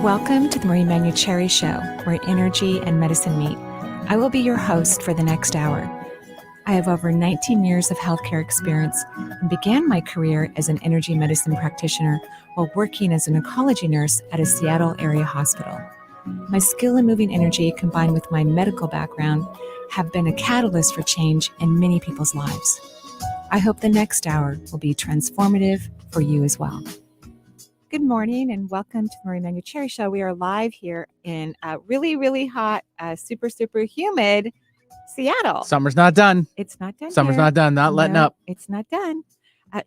Welcome to the Manuchehri Show, where energy and medicine meet. I will be your host for the next hour. I have over 19 years of healthcare experience and began my career as an energy medicine practitioner while working as an oncology nurse at a Seattle area hospital. My skill in moving energy combined with my medical background have been a catalyst for change in many people's lives. I hope the next hour will be transformative for you as well. Good morning and welcome to the Manuchehri Show. We are live here in really, really hot, super humid Seattle. Summer's not done. It's not done. Summer's here. not done. Not letting up. It's not done.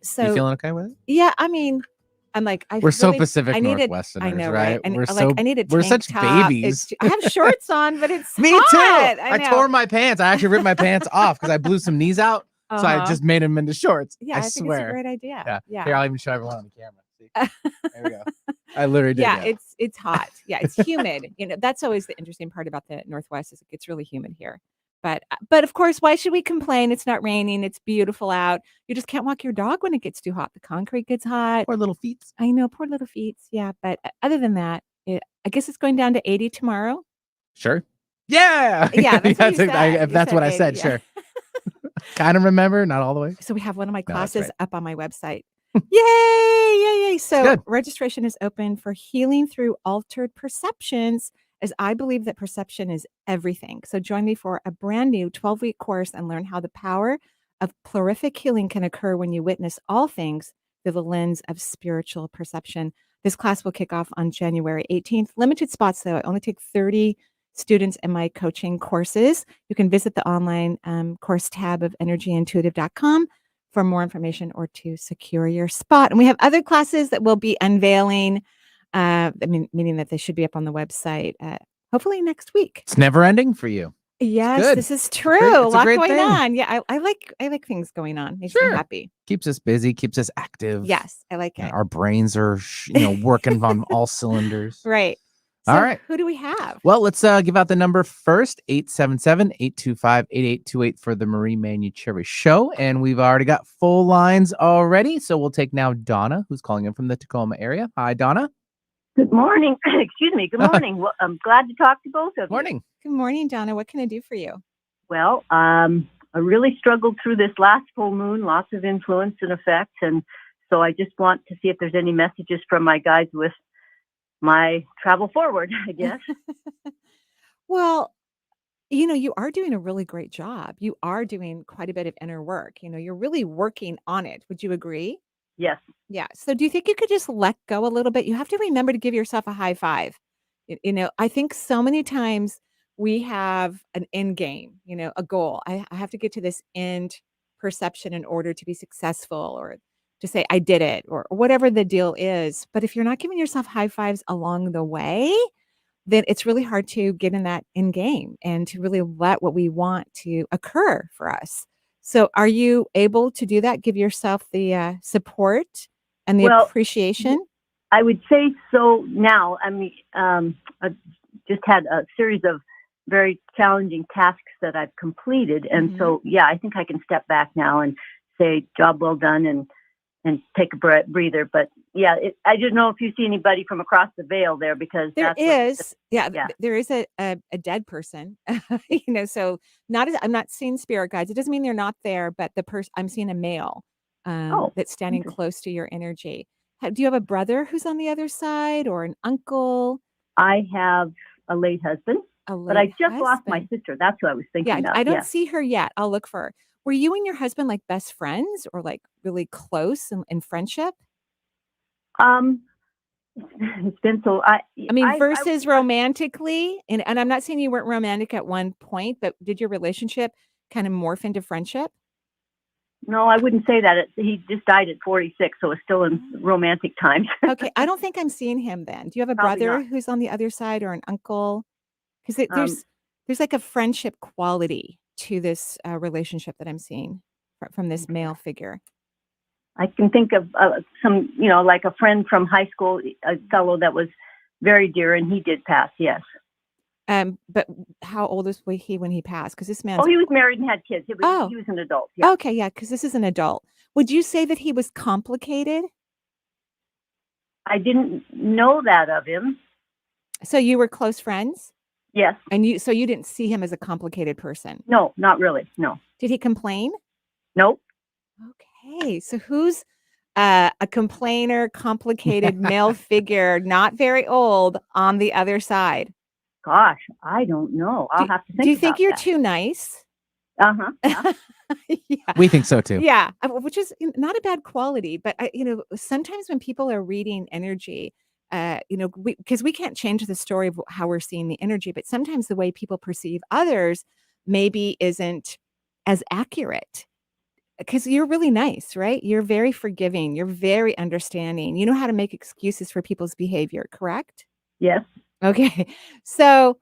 So you feeling okay with it? Yeah, I mean, I'm like, we're so Pacific Northwesterners, I know, right? And we're I need a we're tank such top. babies. I have shorts on, but it's Me hot. too. I tore my pants. I actually ripped my pants off because I blew some knees out. Uh-huh. So I just made them into shorts. Yeah, I think it's a great idea. Yeah. Here, I'll even show everyone on the camera. See? There we go. I literally did. Yeah, it's hot. Yeah, it's humid. That's always the interesting part about the Northwest is it gets really humid here. But of course, why should we complain? It's not raining. It's beautiful out. You just can't walk your dog when it gets too hot. The concrete gets hot. Poor little feet. I know, poor little feet. Yeah, but other than that, I guess it's going down to 80 tomorrow. Sure. Yeah. Yeah, that's what you said. If that's what 80, I said, yeah. Sure. Kind of remember, not all the way. So we have one of my No, that's classes right. up on my website. Yay! So Good. registration is open for healing through altered perceptions, as I believe that perception is everything. So join me for a brand new 12-week course and learn how the power of plurific healing can occur when you witness all things through the lens of spiritual perception. This class will kick off on January 18th. Limited spots, though. I only take 30 students in my coaching courses. You can visit the online course tab of energyintuitive.com for more information or to secure your spot. And we have other classes that we'll be unveiling, meaning that they should be up on the website hopefully next week. It's never ending for you. Yes, this is true. It's a lot great going thing. on. Yeah, I like things going on. Makes me happy. Keeps us busy, keeps us active. Yes, I like it. Our brains are, working on all cylinders. Right. So all right. Who do we have? Well, let's give out the number first, 877-825-8828 for the Marie Manuchehri Show. And we've already got full lines already. So we'll take now Donna, who's calling in from the Tacoma area. Hi, Donna. Good morning. Excuse me. Good morning. Well, I'm glad to talk to both of you. Morning. Good morning, Donna. What can I do for you? Well, I really struggled through this last full moon, lots of influence and effects. And so I just want to see if there's any messages from my guides with my travel forward, I guess. Well, you are doing a really great job. You are doing quite a bit of inner work. You're really working on it. Would you agree? Yes. Yeah. So do you think you could just let go a little bit? You have to remember to give yourself a high five. I think so many times we have an end game, a goal. I have to get to this end perception in order to be successful or to say I did it or whatever the deal is. But if you're not giving yourself high fives along the way, then it's really hard to get in that end game and to really let what we want to occur for us. So are you able to do that? Give yourself the support and the appreciation? I would say so now. I mean, I just had a series of very challenging tasks that I've completed. And so, yeah, I think I can step back now and say, job well done and take a breather. But yeah, I don't know if you see anybody from across the veil there because there is a dead person, so I'm not seeing spirit guides. It doesn't mean they're not there, but the person I'm seeing a male that's standing close to your energy. Do you have a brother who's on the other side or an uncle? I have a late husband, but I just lost my sister. That's who I was thinking of. I don't see her yet. I'll look for her. Were you and your husband like best friends or like really close in friendship? It's been so. Versus romantically, and I'm not saying you weren't romantic at one point, but did your relationship kind of morph into friendship? No, I wouldn't say that. He just died at 46, so it's still in romantic times. Okay, I don't think I'm seeing him then. Do you have a brother who's on the other side or an uncle? Because there's like a friendship quality to this relationship that I'm seeing from this male figure. I can think of some, like a friend from high school, a fellow that was very dear, and he did pass, yes. But how old was he when he passed? Because this man. Oh, he was married and had kids. He was an adult. Yeah. Okay, yeah, because this is an adult. Would you say that he was complicated? I didn't know that of him. So you were close friends? Yes. And so you didn't see him as a complicated person? No, not really. No. Did he complain? Nope. Okay. So who's a complainer, complicated male figure, not very old, on the other side? Gosh, I don't know. I'll have to think Do you think about you're that. too nice? Uh-huh. Yeah. Yeah. We think so too. Yeah, which is not a bad quality, but sometimes when people are reading energy, because we can't change the story of how we're seeing the energy, but sometimes the way people perceive others maybe isn't as accurate. Because you're really nice, right? You're very forgiving. You're very understanding. You know how to make excuses for people's behavior, correct? Yes. Okay. So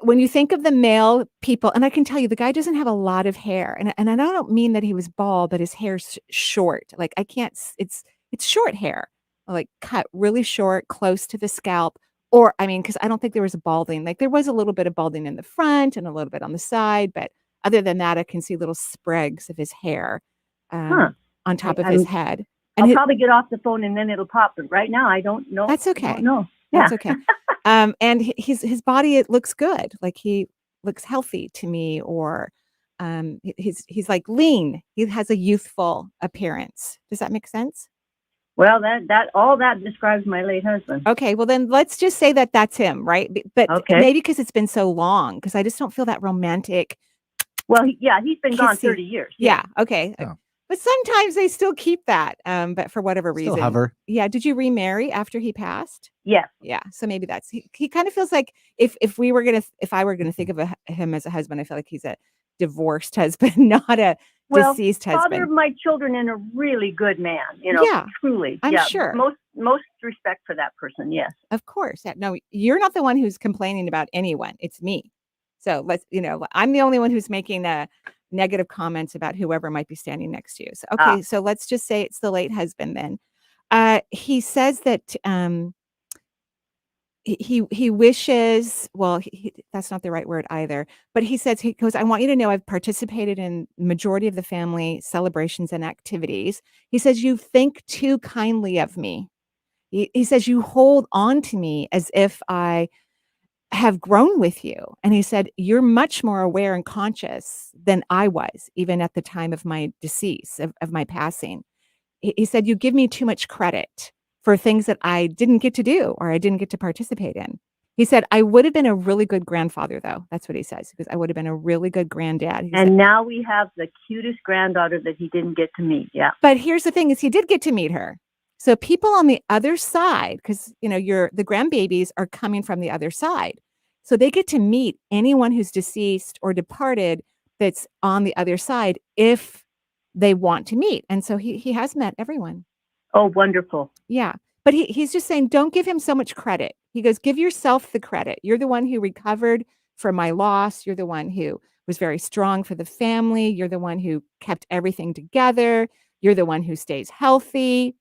when you think of the male people, and I can tell you, the guy doesn't have a lot of hair, and I don't mean that he was bald, but his hair's short. Like I can't. It's short hair, like cut really short, close to the scalp. Or I mean, because I don't think there was a balding. Like there was a little bit of balding in the front and a little bit on the side, but other than that, I can see little sprigs of his hair Huh. on top of his head. I'll probably get off the phone and then it'll pop. But right now, I don't know. That's okay. I don't know. That's Yeah. okay. And his body, it looks good. Like he looks healthy to me, or he's like lean. He has a youthful appearance. Does that make sense? Well, that all that describes my late husband. Okay, well then let's just say that that's him, right? But Okay. maybe because it's been so long, because I just don't feel that romantic. Well, he's been gone Kissy. 30 years. Yeah, okay. Oh. But sometimes they still keep that, but for whatever reason. Still hover. Yeah. Did you remarry after he passed? Yes. Yeah. So maybe that's he kind of feels like if I were gonna think of him as a husband, I feel like he's a divorced husband, not a deceased husband. Father of my children and a really good man. Yeah, truly. I'm sure. Most respect for that person. Yes. Of course. Yeah, no, you're not the one who's complaining about anyone. It's me. So I'm the only one who's making negative comments about whoever might be standing next to you. So, okay. So let's just say it's the late husband then. He says that he wishes, well, that's not the right word either, but he goes, I want you to know I've participated in majority of the family celebrations and activities. He says, you think too kindly of me. He says, you hold on to me as if I have grown with you. And he said, you're much more aware and conscious than I was, even at the time of my decease, of my passing. He said, you give me too much credit for things that I didn't get to do or I didn't get to participate in. He said, I would have been a really good grandfather, though. That's what he says, because I would have been a really good granddad. Now we have the cutest granddaughter that he didn't get to meet. Yeah. But here's the thing is he did get to meet her. So people on the other side, because, the grandbabies are coming from the other side. So they get to meet anyone who's deceased or departed that's on the other side if they want to meet. And so he has met everyone. Oh, wonderful. Yeah. But he's just saying, don't give him so much credit. He goes, give yourself the credit. You're the one who recovered from my loss. You're the one who was very strong for the family. You're the one who kept everything together. You're the one who stays healthy.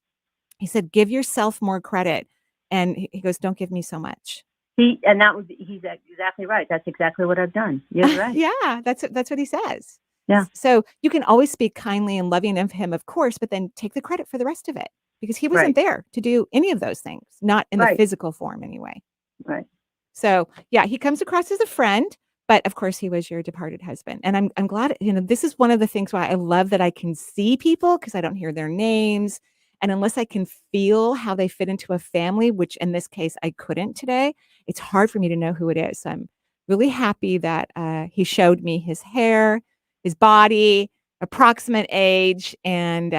He said, give yourself more credit. And he goes, don't give me so much. He's exactly right. That's exactly what I've done. You're right. Yeah, that's what he says. Yeah. So you can always speak kindly and loving of him, of course, but then take the credit for the rest of it because he wasn't there to do any of those things, not in the physical form anyway. Right. So yeah, he comes across as a friend, but of course he was your departed husband. And I'm glad, this is one of the things why I love that I can see people because I don't hear their names. And unless I can feel how they fit into a family, which in this case I couldn't today, it's hard for me to know who it is. So I'm really happy that he showed me his hair, his body, approximate age, and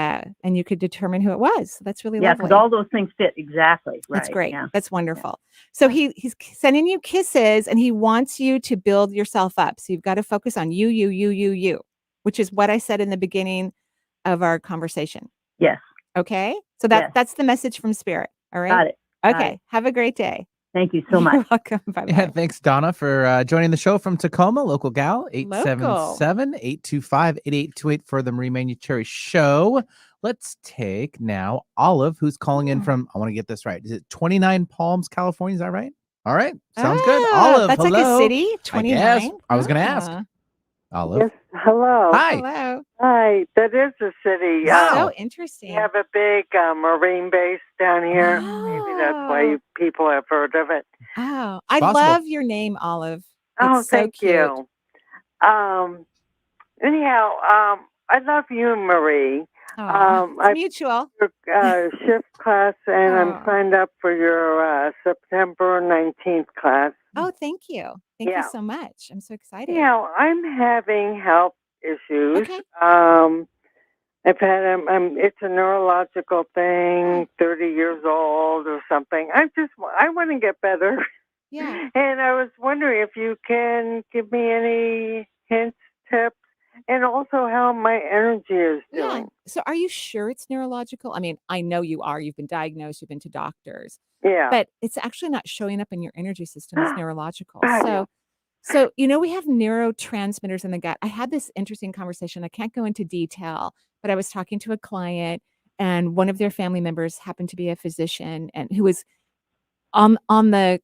you could determine who it was. So that's really lovely. Yeah, because all those things fit exactly. Right. That's great. Yeah. That's wonderful. So he's sending you kisses, and he wants you to build yourself up. So you've got to focus on you, which is what I said in the beginning of our conversation. Yes. Okay. So that's the message from Spirit. All right. Got it. Okay. Have a great day. Thank you so much. You're welcome. Bye-bye. Yeah, thanks, Donna, for joining the show from Tacoma, local gal, 877-825-8828 for the Marie Manuchehri Show. Let's take now Olive, who's calling in from, I want to get this right. Is it 29 Palms, California? Is that right? All right. Sounds good. Olive, that's hello. like a city, 29? I was going to ask. Olive. Yes, hello. Hi. Hello. Hi, that is a city. Wow. So interesting. We have a big marine base down here. Maybe that's why people have heard of it. Oh, I possible. love your name, Olive. Oh, It's so thank cute. you. Anyhow, I love you, Marie. Oh, it's I mutual. took shift class, and I'm Aw. signed up for your September 19th class. Oh, thank you. Thank you Yeah. so much. I'm so excited. Anyhow, I'm having health issues. Okay. I've had it's a neurological thing. 30 years old or something. I want to get better. Yeah. And I was wondering if you can give me any hints, tips, and also how my energy is Yeah. doing. So are you sure it's neurological? I mean, I know you are. You've been diagnosed, you've been to doctors, Yeah. but it's actually not showing up in your energy system as neurological. Fabulous. So, we have neurotransmitters in the gut. I had this interesting conversation. I can't go into detail, but I was talking to a client and one of their family members happened to be a physician and who was on the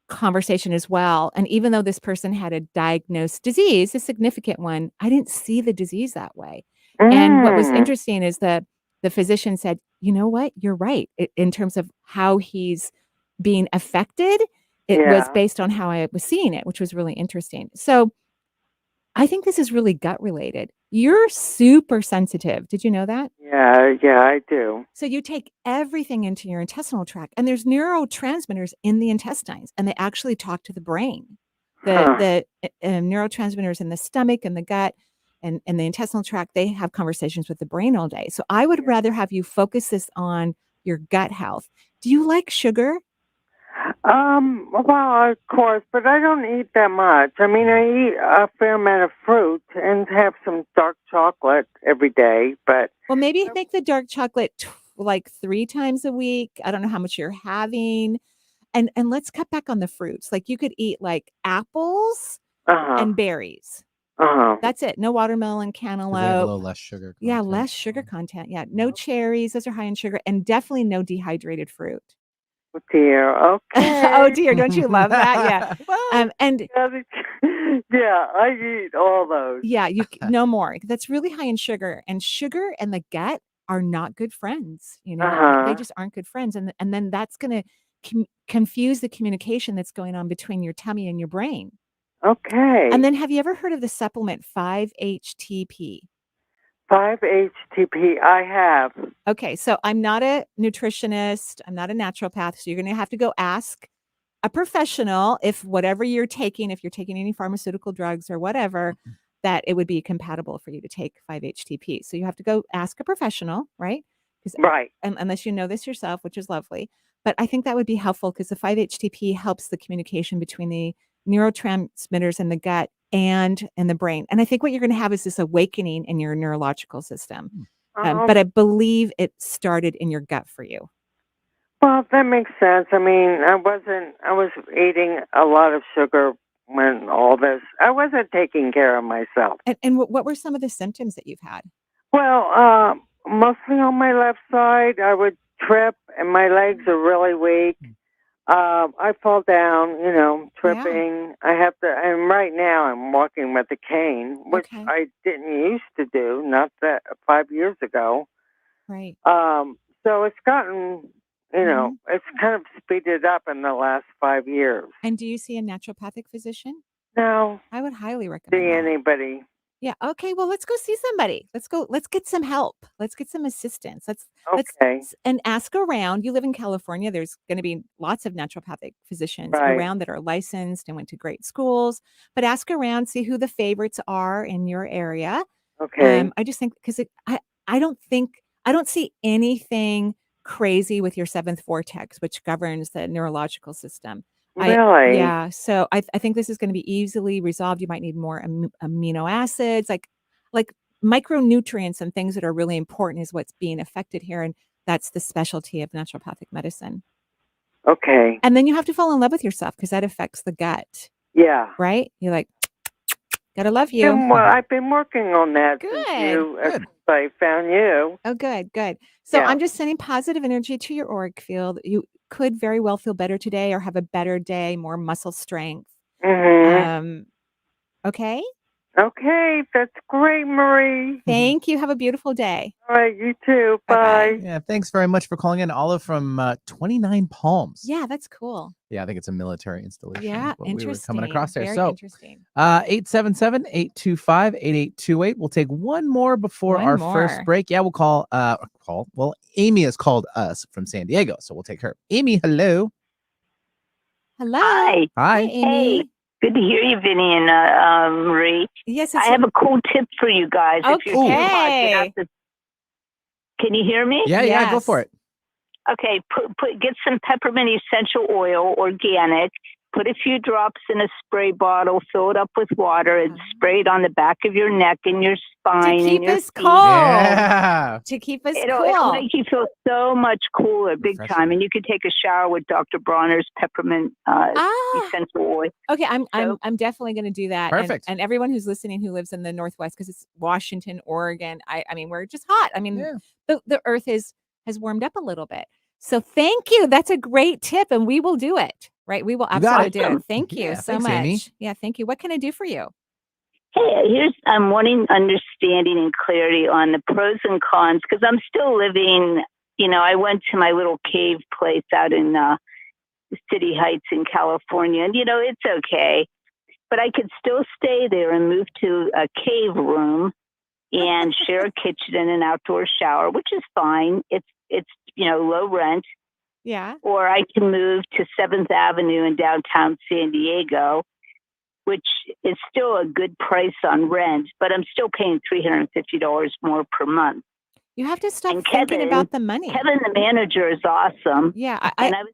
conversation as well. And even though this person had a diagnosed disease, a significant one, I didn't see the disease that way. And what was interesting is that the physician said, "You know what? You're right. In terms of how he's being affected, it was Yeah. based on how I was seeing it, which was really interesting." So I think this is really gut related. You're super sensitive. Did you know that? Yeah, I do. So you take everything into your intestinal tract, and there's neurotransmitters in the intestines, and they actually talk to the brain. Huh. The neurotransmitters in the stomach and the gut and the intestinal tract, they have conversations with the brain all day. So I would rather have you focus this on your gut health. Do you like sugar? Well, of course, but I don't eat that much. I mean, I eat a fair amount of fruit and have some dark chocolate every day, but Well, maybe make the dark chocolate like 3 times a week. I don't know how much you're having. And let's cut back on the fruits. Like, you could eat, like, apples uh-huh. and berries. Uh-huh. That's it. No watermelon, 'Cause they have a cantaloupe. little less sugar Yeah, content. less sugar content. Yeah, no cherries. Those are high in sugar, and definitely no dehydrated fruit. Oh, dear. Okay. Oh, dear. Don't you love that? Yeah. Well, And Yeah, I eat all those. yeah, no more. That's really high in sugar, and sugar and the gut are not good friends. They Uh-huh. just aren't good friends, and then that's gonna confuse the communication that's going on between your tummy and your brain. Okay. And then have you ever heard of the supplement 5-HTP? 5-HTP, I have. Okay, so I'm not a nutritionist, I'm not a naturopath, so you're gonna have to go ask a professional if whatever you're taking, if you're taking any pharmaceutical drugs or whatever, that it would be compatible for you to take 5-HTP. So you have to go ask a professional, right? 'Cause Right. unless you know this yourself, which is lovely. But I think that would be helpful because the 5-HTP helps the communication between the neurotransmitters in the gut and in the brain. And I think what you're gonna have is this awakening in your neurological system. But I believe it started in your gut for you. Well, that makes sense. I mean, I was eating a lot of sugar when I wasn't taking care of myself. And what were some of the symptoms that you've had? Well, mostly on my left side, I would trip and my legs are really weak. I fall down, tripping. And right now I'm walking with a cane, which Okay. I didn't used to do, not that 5 years ago. Right. So it's gotten, it's kind of speeded up in the last 5 years. And do you see a naturopathic physician? No, I would highly recommend see that. anybody. Yeah. Okay. Well, let's go see somebody. Let's get some help. Let's get some assistance. Okay. And ask around. You live in California. There's going to be lots of naturopathic physicians Right. around that are licensed and went to great schools. But ask around, see who the favorites are in your area. Okay. I just think because I don't see anything crazy with your seventh vortex, which governs the neurological system. Really? Yeah, so I think this is gonna be easily resolved. You might need more amino acids, like micronutrients and things that are really important is what's being affected here, and that's the specialty of naturopathic medicine. Okay. And then you have to fall in love with yourself because that affects the gut, Yeah. right? You're like, "Gotta love you." I've been working on that Good. since I found you. Oh, good, good. So Yeah. I'm just sending positive energy to your auric field. You could very well feel better today or have a better day, more muscle strength. Mhm. Um, okay? Okay, that's great, Marie. Thank you. Have a beautiful day. All right, you too. Bye-bye. Bye. Yeah, thanks very much for calling in, Olive from 29 Palms. Yeah, that's cool. Yeah, I think it's a military installation. Yeah, is what we were interesting. coming across there. Very So, interesting. 877-825-8828. We'll take one more before One our more. first break. Yeah, we'll call. Well, Amy has called us from San Diego, so we'll take her. Amy, hello. Hello. Hi. Hi. Amy. Hey. Good to hear you, Vinny and Marie. Yes, I have a cool tip for you guys. If you're too hot, you have to. Can you hear me? Yeah, go for it. Okay, get some peppermint essential oil, organic. Put a few drops in a spray bottle, fill it up with water, and spray it on the back of your neck and your spine. To keep and your us feet. cold. Yeah. To keep us It'll cool. make you feel so much cooler, big Refreshing. time. And you could take a shower with Dr. Bronner's peppermint essential oil. Okay, I'm definitely going to do that. Perfect. And everyone who's listening who lives in the Northwest, because it's Washington, Oregon. I mean, we're just hot. I mean, the earth has warmed up a little bit. So thank you. That's a great tip, and we will do it. Right? We will absolutely do it. Thank you so thanks, much. Amy. Yeah, thank you. What can I do for you? Hey, I'm wanting understanding and clarity on the pros and cons because I'm still living. I went to my little cave place out in City Heights in California, and it's okay, but I could still stay there and move to a cave room and share a kitchen and an outdoor shower, which is fine. It's low rent. Yeah. Or I can move to 7th Avenue in downtown San Diego, which is still a good price on rent, but I'm still paying $350 more per month. You have to stop thinking about the money. Kevin, the manager, is awesome. Yeah, I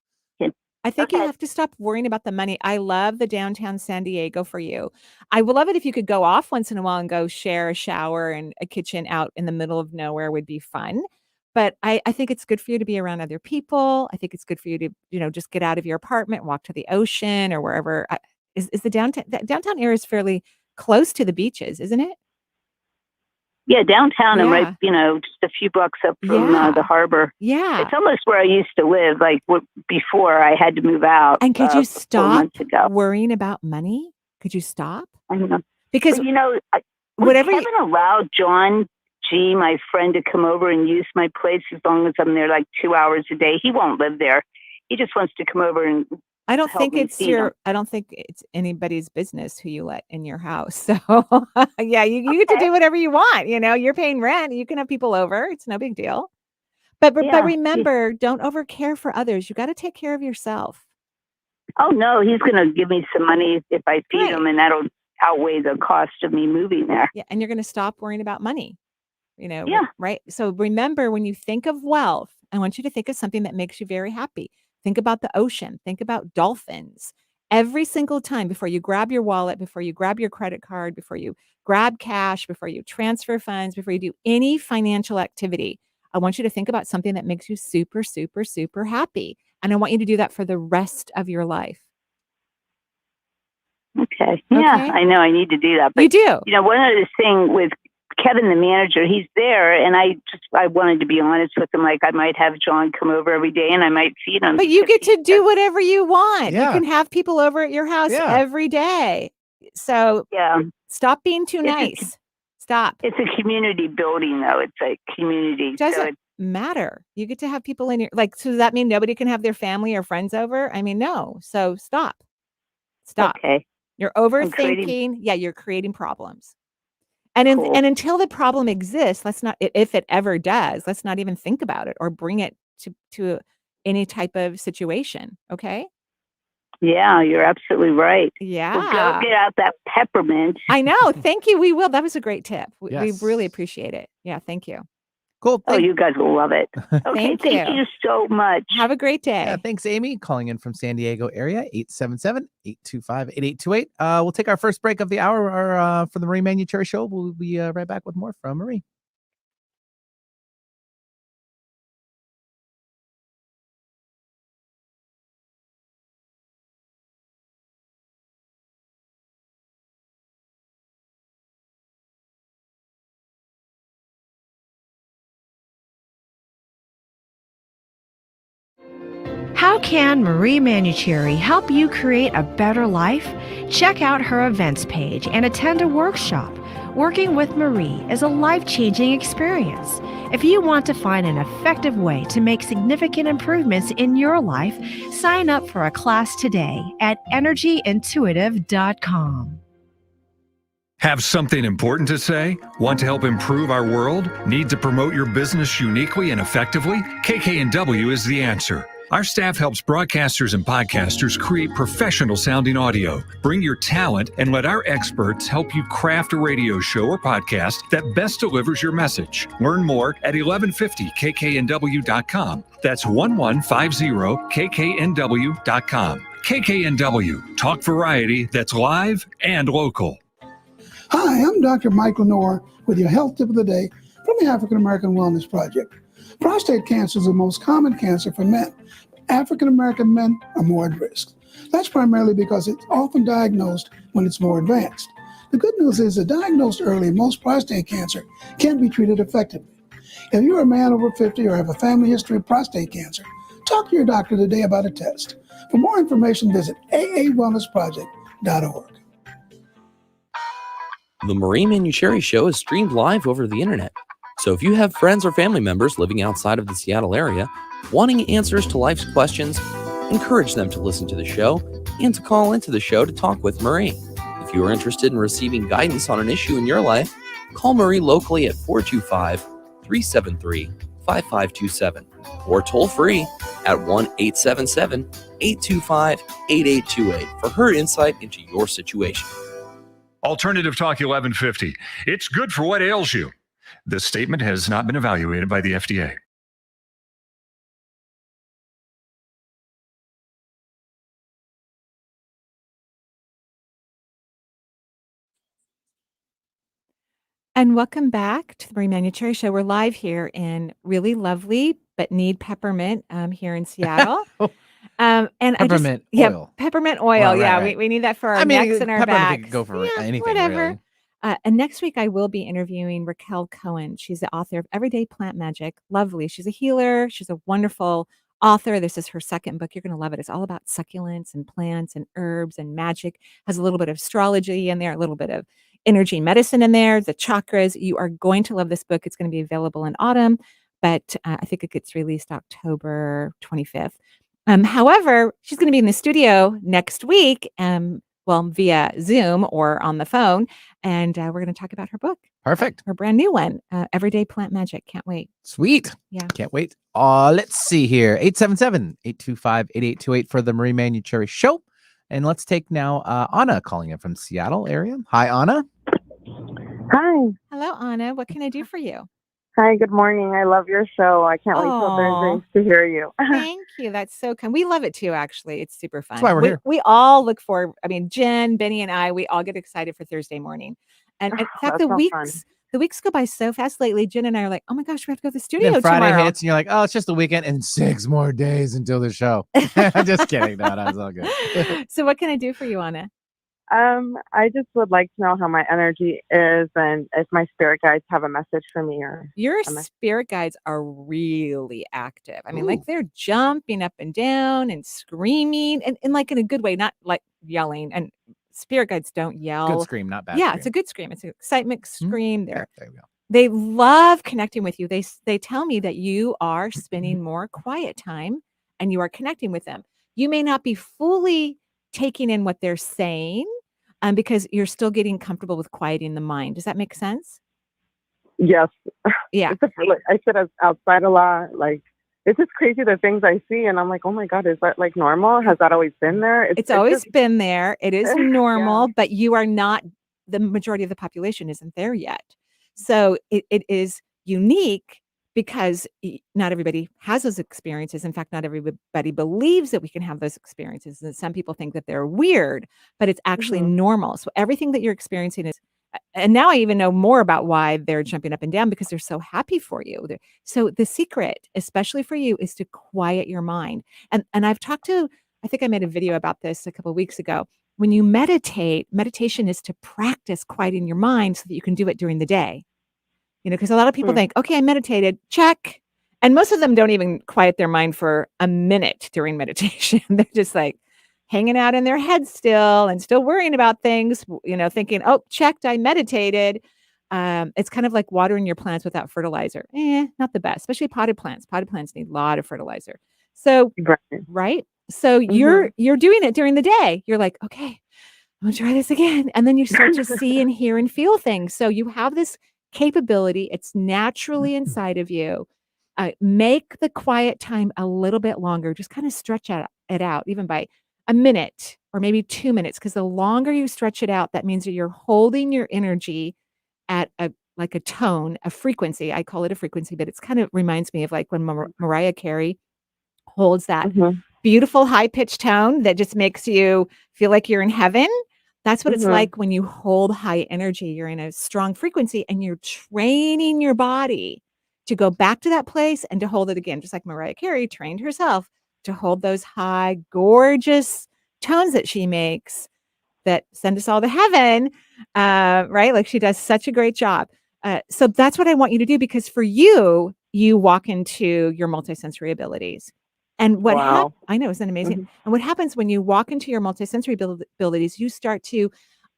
think you have to stop worrying about the money. I love the downtown San Diego for you. I would love it if you could go off once in a while and go share a shower and a kitchen out in the middle of nowhere would be fun. But I think it's good for you to be around other people. I think it's good for you to, just get out of your apartment, walk to the ocean or wherever. Is the downtown area is fairly close to the beaches, isn't it? Yeah, downtown and right, just a few blocks up from the harbor. Yeah. It's almost where I used to live, like before I had to move out. And could you 4 stop months ago. worrying about money? Could you stop? I know. Because whatever Kevin allowed John G, my friend, to come over and use my place as long as I'm there like 2 hours a day. He won't live there. He just wants to come over and I don't think it's anybody's business who you let in your house. So yeah, you get to do whatever you want. You're paying rent. You can have people over. It's no big deal. But remember, don't over care for others. You got to take care of yourself. Oh no, he's going to give me some money if I feed him, and that'll outweigh the cost of me moving there. Yeah, and you're going to stop worrying about money. Yeah. Right. So remember, when you think of wealth, I want you to think of something that makes you very happy. Think about the ocean. Think about dolphins. Every single time before you grab your wallet, before you grab your credit card, before you grab cash, before you transfer funds, before you do any financial activity, I want you to think about something that makes you super, super, super happy. And I want you to do that for the rest of your life. Okay. Yeah, I know I need to do that. But, you do. One other thing with Kevin, the manager, he's there, and I wanted to be honest with him. Like I might have John come over every day, and I might feed him. But you get to do whatever you want. Yeah. You can have people over at your house every day. So stop being too nice. Stop. It's a community building, though. It's a community. Doesn't matter. You get to have people in your so does that mean nobody can have their family or friends over? I mean, no. So stop. Okay. You're overthinking. You're creating problems. And and until the problem exists, let's not, if it ever does, let's not even think about it or bring it to any type of situation. Okay. Yeah, you're absolutely right. Yeah. Well, go get out that peppermint. I know. Thank you. We will. That was a great tip. We Yes. really appreciate it. Yeah. Thank you. Cool. You guys will love it. Okay. Thank you so much. Have a great day. Yeah, thanks, Amy. Calling in from San Diego area, 877-825-8828. We'll take our first break of the hour for the Marie Manuchehri Show. We'll be right back with more from Marie. How can Marie Manuchehri help you create a better life? Check out her events page and attend a workshop. Working with Marie is a life-changing experience. If you want to find an effective way to make significant improvements in your life, sign up for a class today at energyintuitive.com. Have something important to say? Want to help improve our world? Need to promote your business uniquely and effectively? KKNW is the answer. Our staff helps broadcasters and podcasters create professional sounding audio. Bring your talent and let our experts help you craft a radio show or podcast that best delivers your message. Learn more at 1150kknw.com. That's 1150kknw.com. KKNW, talk variety that's live and local. Hi, I'm Dr. Michael Noor with your health tip of the day from the African American Wellness Project. Prostate cancer is the most common cancer for men. African American men are more at risk. That's primarily because it's often diagnosed when it's more advanced. The good news is that diagnosed early, most prostate cancer can be treated effectively. If you're a man over 50 or have a family history of prostate cancer, talk to your doctor today about a test. For more information, visit aawellnessproject.org. The Marie Manuchehri Show is streamed live over the internet. So if you have friends or family members living outside of the Seattle area, wanting answers to life's questions, encourage them to listen to the show and to call into the show to talk with Marie. If you are interested in receiving guidance on an issue in your life, call Marie locally at 425-373-5527 or toll free at 1-877-825-8828 for her insight into your situation. Alternative Talk 1150. It's good for what ails you. This statement has not been evaluated by the FDA. And welcome back to the Marie Manuchehri Show. We're live here in really lovely but need peppermint here in Seattle. And Peppermint oil. Peppermint oil. Well, yeah, right. we need that for our necks and our peppermint backs. could go for anything, whatever. really. And next week I will be interviewing Raquel Cohen. She's the author of Everyday Plant Magic. Lovely. She's a healer. She's a wonderful author. This is her second book. You're going to love it. It's all about succulents and plants and herbs and magic. Has a little bit of astrology in there, a little bit of energy medicine in there, the chakras. You are going to love this book. It's going to be available in autumn, but I think it gets released October 25th. However, she's going to be in the studio next week, via Zoom or on the phone, and we're going to talk about her book. Perfect. Her brand new one, Everyday Plant Magic. Can't wait. Sweet. Yeah. Can't wait. Let's see here. 877-825-8828 for the Marie Manuchehri Show. And let's take now Anna calling in from Seattle area. Hi, Anna. Hi. Hello, Anna. What can I do for you? Hi, good morning. I love your show. I can't wait till Thursdays to hear you. Thank you. That's so kind. We love it too, actually. It's super fun. That's why we're here. We all look for, Jen, Benny, and I, we all get excited for Thursday morning. And in fact, the weeks go by so fast lately. Jen and I are like, oh my gosh, we have to go to the studio then Friday tomorrow. hits and you're like, oh, it's just the weekend and 6 more days until the show. Just kidding. No, that's all good. So what can I do for you, Anna? I just would like to know how my energy is and if my spirit guides have a message for me. Your spirit guides are really active. Like they're jumping up and down and screaming and like in a good way, not like yelling. And spirit guides don't yell. Good scream, not bad. Yeah, scream. it's a good scream. It's an excitement scream. There we go. They love connecting with you. They tell me that you are spending more quiet time and you are connecting with them. You may not be fully taking in what they're saying because you're still getting comfortable with quieting the mind. Does that make sense? Yes. Yeah. I sit outside a lot. Like, it's just crazy the things I see. And I'm like, oh my God, is that like normal? Has that always been there? It's always been there. It is normal, but you are not, the majority of the population isn't there yet. So it is unique because not everybody has those experiences. In fact, not everybody believes that we can have those experiences. And some people think that they're weird, but it's actually normal. So everything that you're experiencing is, and now I even know more about why they're jumping up and down because they're so happy for you. So the secret, especially for you, is to quiet your mind. And I've talked to, I think I made a video about this a couple of weeks ago. When you meditation is to practice quieting your mind so that you can do it during the day. Because a lot of people think, okay, I meditated, check. And most of them don't even quiet their mind for a minute during meditation. They're just like hanging out in their head still and still worrying about things, thinking, oh, checked, I meditated. It's kind of like watering your plants without fertilizer. Not the best, especially potted plants. Potted plants need a lot of fertilizer. So, right? So you're doing it during the day. You're like, okay, I'm gonna try this again. And then you start to see and hear and feel things. So you have this capability. It's naturally inside of you. Make the quiet time a little bit longer. Just kind of stretch it out, even by a minute or maybe 2 minutes. Because the longer you stretch it out, that means that you're holding your energy at a tone, a frequency. I call it a frequency, but it's kind of reminds me of like when Mariah Carey holds that beautiful high-pitched tone that just makes you feel like you're in heaven. That's what it's like when you hold high energy. You're in a strong frequency and you're training your body to go back to that place and to hold it again, just like Mariah Carey trained herself to hold those high, gorgeous tones that she makes that send us all to heaven, right? Like she does such a great job. So that's what I want you to do, because for you walk into your multisensory abilities. And what I know, isn't it amazing? And what happens when you walk into your multisensory abilities, you start to,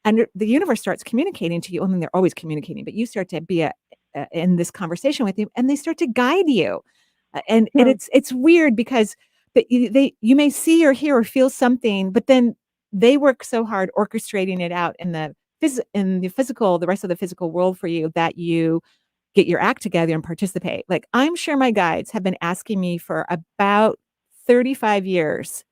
and the universe starts communicating to you. I mean, they're always communicating, but you start to be in this conversation with you, and they start to guide you. And it's weird because you may see or hear or feel something, but then they work so hard orchestrating it out in the physical, the rest of the physical world for you, that you get your act together and participate. Like I'm sure my guides have been asking me for about 35 years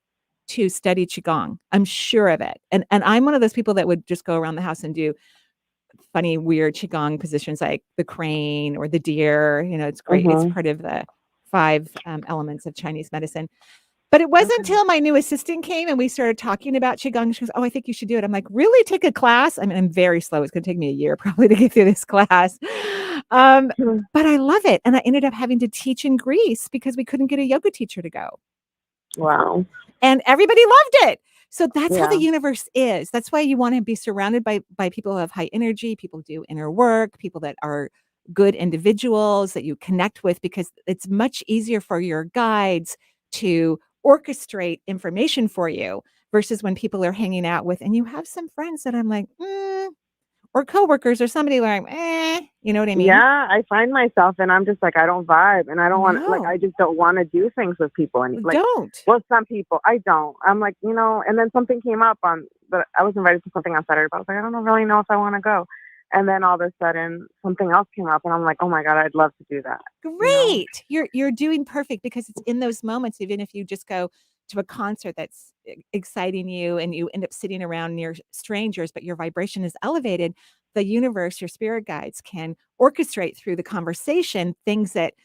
to study Qigong. I'm sure of it. And I'm one of those people that would just go around the house and do funny, weird Qigong positions like the crane or the deer. It's great. It's part of the 5 elements of Chinese medicine. But it wasn't until my new assistant came and we started talking about Qigong. She goes, oh, I think you should do it. I'm like, really? Take a class? I mean, I'm very slow. It's going to take me a year probably to get through this class. But I love it. And I ended up having to teach in Greece because we couldn't get a yoga teacher to go. Wow. And everybody loved it. So that's how the universe is. That's why you want to be surrounded by people who have high energy, people who do inner work, people that are good individuals that you connect with, because it's much easier for your guides to orchestrate information for you versus when people are hanging out with, and you have some friends that I'm like, or coworkers or somebody like, you know what I mean? Yeah, I find myself, and I'm just like, I don't vibe, and I don't want, like, I just don't want to do things with people. And like, well, some people, I don't. I'm like, and then something came up but I was invited to something on Saturday, but I was like, I don't really know if I want to go. And then all of a sudden, something else came up, and I'm like, oh my God, I'd love to do that. Great. You're doing perfect, because it's in those moments, even if you just go to a concert that's exciting you and you end up sitting around near strangers, but your vibration is elevated, the universe, your spirit guides can orchestrate through the conversation things that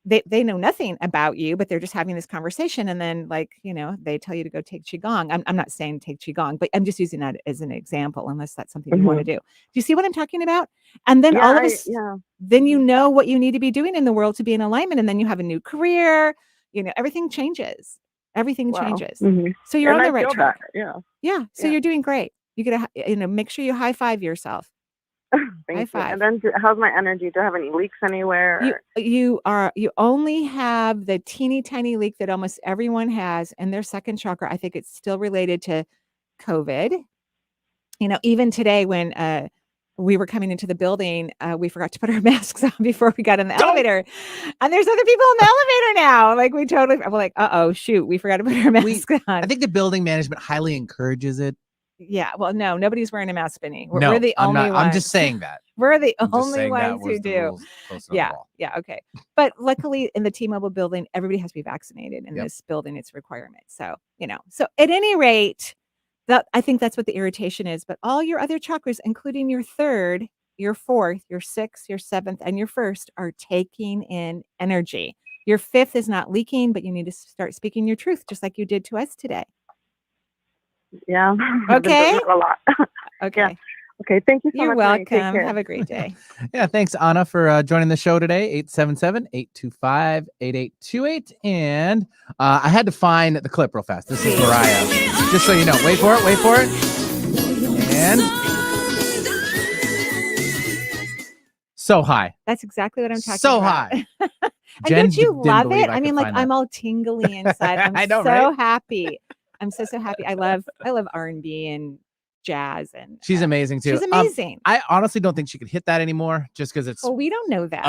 they know nothing about you, but they're just having this conversation. And then they tell you to go take Qigong. I'm not saying take Qigong, but I'm just using that as an example, unless that's something you want to do. Do you see what I'm talking about? And then then you know what you need to be doing in the world to be in alignment. And then you have a new career, everything changes. Everything changes. So you're on the right track. Yeah. So you're doing great. You get make sure you high five yourself. Thank you. And then how's my energy? Do I have any leaks anywhere? You only have the teeny tiny leak that almost everyone has in their second chakra. I think it's still related to COVID. Even today when we were coming into the building, we forgot to put our masks on before we got in the elevator. And there's other people in the elevator now. Like I'm like, shoot, we forgot to put our mask on. I think the building management highly encourages it. Yeah. Well, no, nobody's wearing a mask, Benny. We're the only ones. I'm just saying that. We're the only ones who do. Yeah. Okay. But luckily in the T-Mobile building, everybody has to be vaccinated in this building. It's a requirement. So, so at any rate, I think that's what the irritation is. But all your other chakras, including your 3rd, your 4th, your 6th, your 7th, and your 1st, are taking in energy. Your 5th is not leaking, but you need to start speaking your truth, just like you did to us today. Yeah. Okay. A lot. Okay. Yeah. Okay. Thank you so much. You're welcome. Have a great day. Yeah. Thanks, Anna, for joining the show today. 877-825-8828. And I had to find the clip real fast. This is Mariah. Just so you know. Wait for it. And So high. That's exactly what I'm talking So about. high. And Jen don't you didn't love believe it? I I could mean, like find I'm that. all tingly inside. I'm I know, so right? happy. I'm so happy. I love R&B and jazz, and She's amazing too. she's amazing. I honestly don't think she could hit that anymore, just because it's. Well, we don't know that.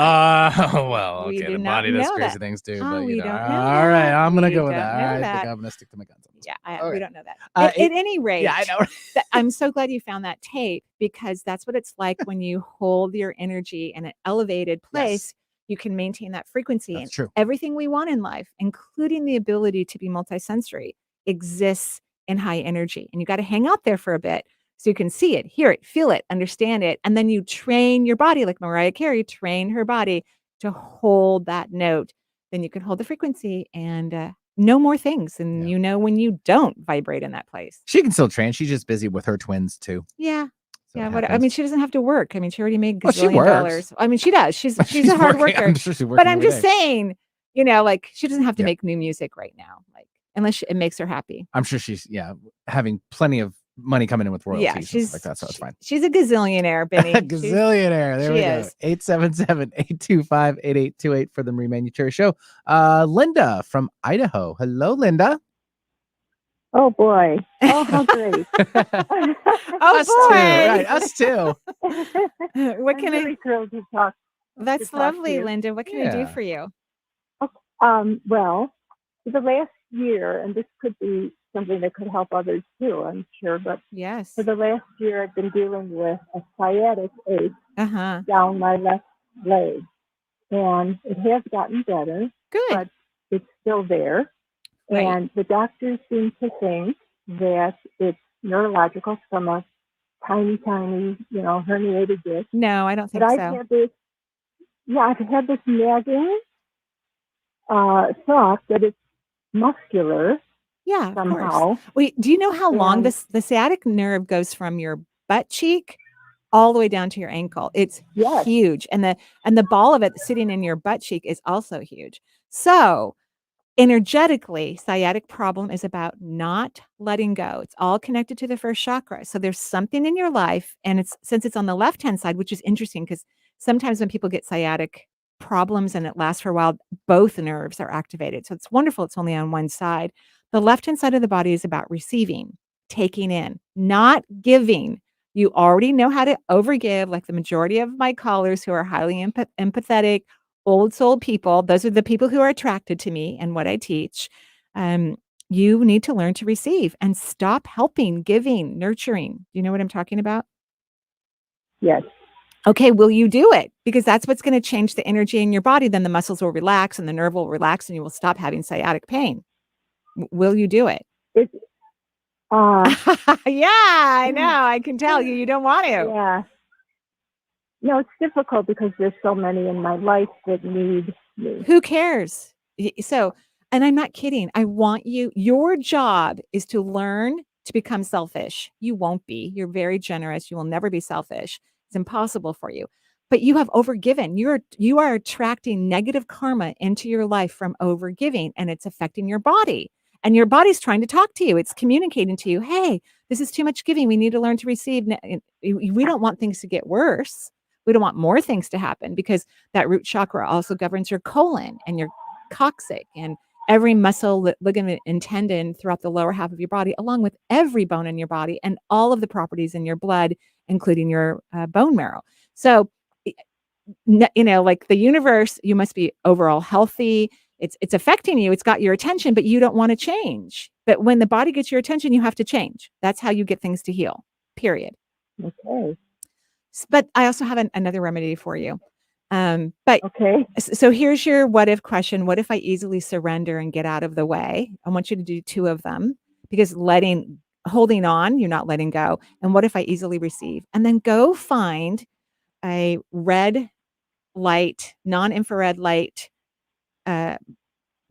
Well, We okay, do the not body does know crazy that. things too, Oh, but we you know. don't know All right, that. I'm gonna We go with don't that. know All right, I that. think I'm gonna stick to my guns on this. Yeah, one. we Okay. don't know that. At any rate, Yeah, I know. I'm so glad you found that tape, because that's what it's like when you hold your energy in an elevated place. You can maintain that frequency. That's And true. everything we want in life, including the ability to be multisensory, exists in high energy. And you got to hang out there for a bit so you can see it, hear it, feel it, understand it. And then you train your body, like Mariah Carey trained her body to hold that note. Then you can hold the frequency and know more things. And you know when you don't vibrate in that place. She can still train. She's just busy with her twins too. Yeah. So Yeah. it I happens. mean, she doesn't have to work. I mean, she already made Well, she gazillion works. dollars. I mean, she does. She's She's a hard working. worker. I'm sure she's working But I'm every just day. saying, like she doesn't have to make new music right now, like unless it makes her happy. I'm sure she's having plenty of money coming in with royalties and stuff like that, so it's fine. She's a gazillionaire, Benny. Gazillionaire. There we go. 877-825-8828 for the Marie Manuchehri Show. Linda from Idaho. Hello, Linda. Oh boy. Oh, how great. Us too. Right, us too. What can really thrilled to talk. That's lovely, Linda. What can I do Yeah. for you? Well, for the last year, and this could be something that could help others too, I'm sure, but Yes. for the last year, I've been dealing with a sciatic ache Uh-huh. down my left leg. And it has gotten better, Good. but it's still there. Right. And the doctors seem to think that it's neurological from a tiny, herniated disc. No, I don't think But so. I've had this nagging thought that it's muscular. Yeah, of somehow. course. Wait, do you know how long And- the sciatic nerve goes from your butt cheek all the way down to your ankle? It's huge. And the ball of it sitting in your butt cheek is also huge. So energetically, sciatic problem is about not letting go. It's all connected to the first chakra. So there's something in your life, and since it's on the left-hand side, which is interesting because sometimes when people get sciatic problems and it lasts for a while, both nerves are activated. So it's wonderful it's only on one side. The left-hand side of the body is about receiving, taking in, not giving. You already know how to overgive, like the majority of my callers who are highly empathetic, old soul people. Those are the people who are attracted to me and what I teach. You need to learn to receive and stop helping, giving, nurturing. Do you know what I'm talking about? Yes. Okay, will you do it? Because that's what's going to change the energy in your body. Then the muscles will relax and the nerve will relax and you will stop having sciatic pain. Will you do it? Yeah, I know. I can tell you. You don't want to. Yeah. No, it's difficult because there's so many in my life that need me. Who cares? So, and I'm not kidding. I want you, your job is to learn to become selfish. You won't be. You're very generous. You will never be selfish. It's impossible for you. But you have overgiven. You are attracting negative karma into your life from overgiving, and it's affecting your body. And your body's trying to talk to you. It's communicating to you, hey, this is too much giving. We need to learn to receive. We don't want things to get worse. We don't want more things to happen because that root chakra also governs your colon and your coccyx and every muscle, ligament, and tendon throughout the lower half of your body, along with every bone in your body and all of the properties in your blood, including your bone marrow. So, like the universe, you must be overall healthy. It's affecting you. It's got your attention, but you don't want to change. But when the body gets your attention, you have to change. That's how you get things to heal, period. Okay. But I also have another remedy for you. But okay. So here's your what if question. What if I easily surrender and get out of the way? I want you to do 2 of them because holding on, you're not letting go. And what if I easily receive? And then go find a red light, non-infrared light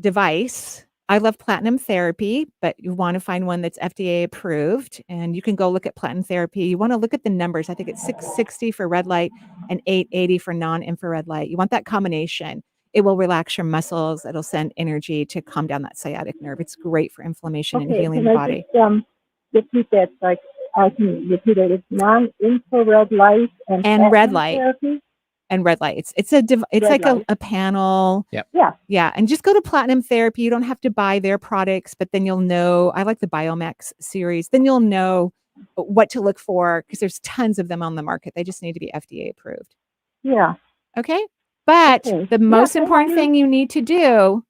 device. I love platinum therapy, but you want to find one that's FDA approved, and you can go look at platinum therapy. You want to look at the numbers. I think it's 660 for red light and 880 for non-infrared light. You want that combination. It will relax your muscles. It'll send energy to calm down that sciatic nerve. It's great for inflammation and healing the body. Just, repeat that, like I can repeat it. It's non-infrared light and red light. therapy. And red lights. It's like a panel. Yep. Yeah. Yeah. And just go to Platinum Therapy. You don't have to buy their products, but then you'll know. I like the Biomax series. Then you'll know what to look for because there's tons of them on the market. They just need to be FDA approved. Yeah. Okay. But Okay. the most Yeah, important thing you need to do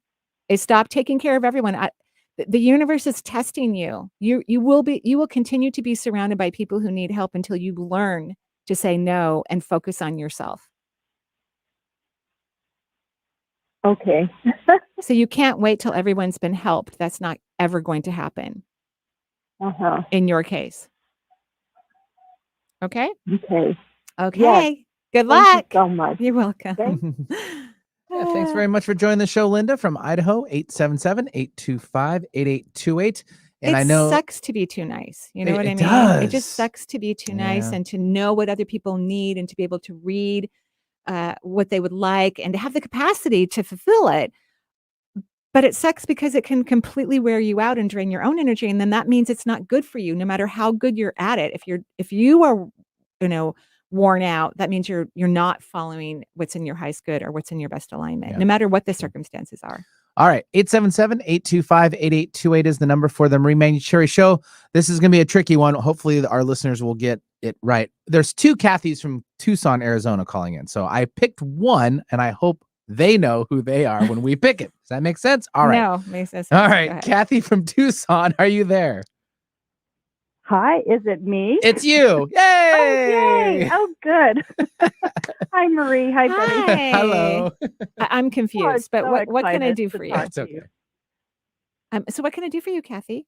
is stop taking care of everyone. The universe is testing you. You will continue to be surrounded by people who need help until you learn to say no and focus on yourself. Okay. So you can't wait till everyone's been helped. That's not ever going to happen in your case. Okay? Okay. Okay. Yes. Good Thank luck. you so much. You're welcome. Yeah, thanks very much for joining the show, Linda from Idaho, 877-825-8828. And it I know sucks to be too nice. You know what I mean? Does. It just sucks to be too nice and to know what other people need and to be able to read what they would like and to have the capacity to fulfill it. But it sucks because it can completely wear you out and drain your own energy. And then that means it's not good for you, no matter how good you're at it. If you are, worn out, that means you're not following what's in your highest good or what's in your best alignment, no matter what the circumstances are. All right. 877-825-8828 is the number for the Marie Manuchehri Show. This is going to be a tricky one. Hopefully our listeners will get it right. There's two Kathys from Tucson, Arizona calling in. So I picked one and I hope they know who they are when we pick it. Does that make sense? All right. No, makes sense. All right. Kathy from Tucson, are you there? Hi, is it me? It's you. Yay! Oh, yay! Oh, good. Hi, Marie. Hi, Betty. Hello. I'm confused, but so what can I excited do to for you? talk It's to okay. So what can I do for you, Kathy?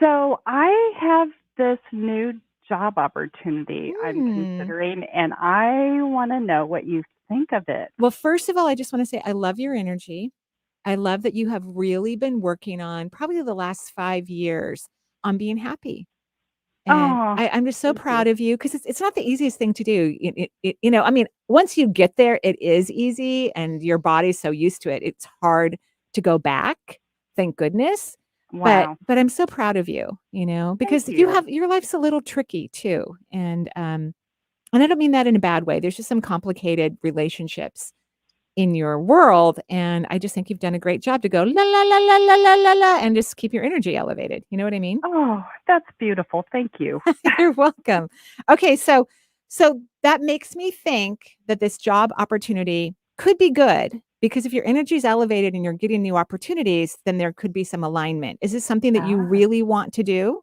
So I have this new job opportunity I'm considering, and I want to know what you think of it. Well, first of all, I just want to say I love your energy. I love that you have really been working on probably the last 5 years on being happy. And I'm just so proud of you because it's not the easiest thing to do. I mean, once you get there, it is easy and your body's so used to it. It's hard to go back. Thank goodness. Wow. But I'm so proud of you, because Thank you you. have your life's a little tricky too. And I don't mean that in a bad way. There's just some complicated relationships in your world. And I just think you've done a great job to go la la la la la la la la and just keep your energy elevated. You know what I mean? Oh, that's beautiful. Thank you. You're welcome. Okay, so that makes me think that this job opportunity could be good because if your energy is elevated and you're getting new opportunities, then there could be some alignment. Is this something that you really want to do?